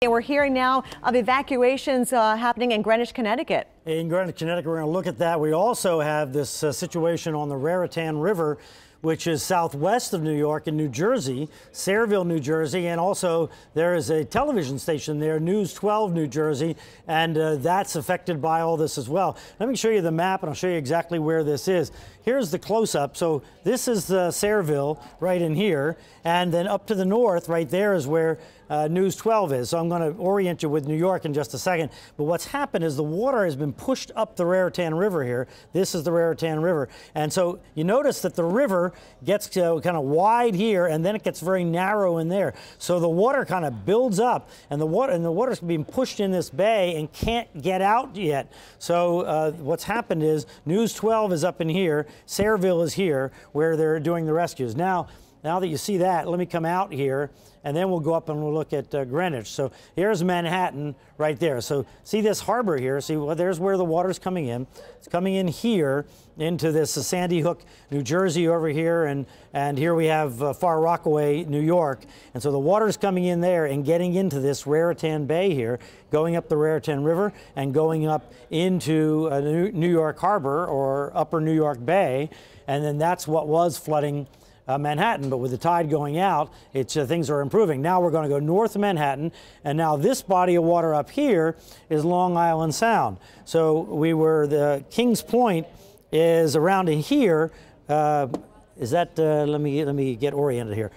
We're hearing now of evacuations happening in Greenwich, Connecticut. In Greenwich, Connecticut, we're going to look at that. We also have this situation on the Raritan River, which is southwest of New York in New Jersey, Sayreville, New Jersey, and also there is a television station there, News 12, New Jersey, and that's affected by all this as well. Let me show you the map, and I'll show you exactly where this is. Here's the close-up. So this is Sayreville right in here, and then up to the north right there is where News 12 is. So I'm going to orient you with New York in just a second. But what's happened is the water has been pushed up the Raritan River here. This is the Raritan River. And so you notice that the river gets kind of wide here, and then it gets very narrow in there. So the water kind of builds up, and the water's being pushed in this bay and can't get out yet. So what's happened is News 12 is up in here, Sayreville is here, where they're doing the rescues. Now that you see that, let me come out here, and then we'll go up and we'll look at Greenwich. So here's Manhattan right there. So see this harbor here. See, well, there's where the water's coming in. It's coming in here into this Sandy Hook, New Jersey over here, and here we have Far Rockaway, New York. And so the water's coming in there and getting into this Raritan Bay here, going up the Raritan River and going up into New York Harbor or Upper New York Bay. And then that's what was flooding Manhattan, but with the tide going out, things are improving. Now we're going to go north of Manhattan, and now this body of water up here is Long Island Sound. So the Kings Point is around in here. Is that? Let me get oriented here.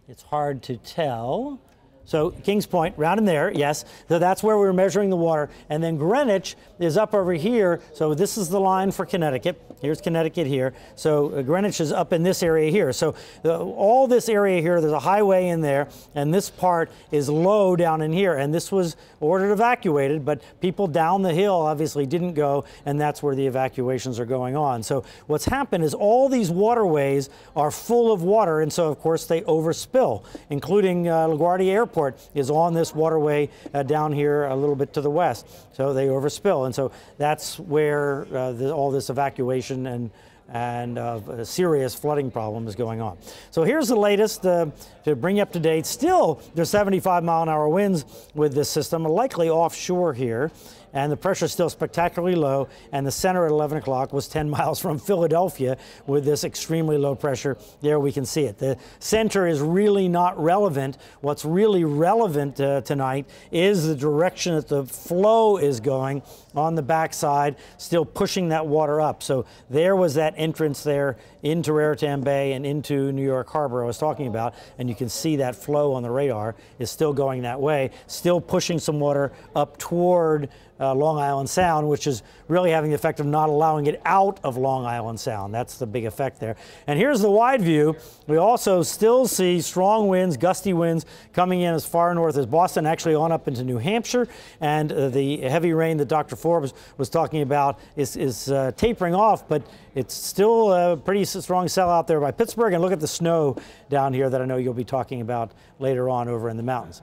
It's hard to tell. So Kings Point, round in there, yes. So that's where we're measuring the water. And then Greenwich is up over here. So this is the line for Connecticut. Here's Connecticut here. So Greenwich is up in this area here. So all this area here, there's a highway in there, and this part is low down in here. And this was ordered evacuated, but people down the hill obviously didn't go, and that's where the evacuations are going on. So what's happened is all these waterways are full of water, and so of course they overspill, including LaGuardia Airport is on this waterway down here a little bit to the west. So they overspill, and so that's where all this evacuation and a serious flooding problem is going on. So here's the latest to bring you up to date. Still, there's 75-mile-an-hour winds with this system, likely offshore here, and the pressure is still spectacularly low, and the center at 11 o'clock was 10 miles from Philadelphia with this extremely low pressure. There we can see it. The center is really not relevant. What's really relevant tonight is the direction that the flow is going on the backside, still pushing that water up. So there was that entrance there into Raritan Bay and into New York Harbor I was talking about, and you can see that flow on the radar is still going that way, still pushing some water up toward Long Island Sound, which is really having the effect of not allowing it out of Long Island Sound. That's the big effect there. And here's the wide view. We also still see strong winds, gusty winds coming in as far north as Boston, actually on up into New Hampshire. And the heavy rain that Dr. Forbes was talking about is tapering off, but it's still a pretty strong cell out there by Pittsburgh. And look at the snow down here that I know you'll be talking about later on over in the mountains.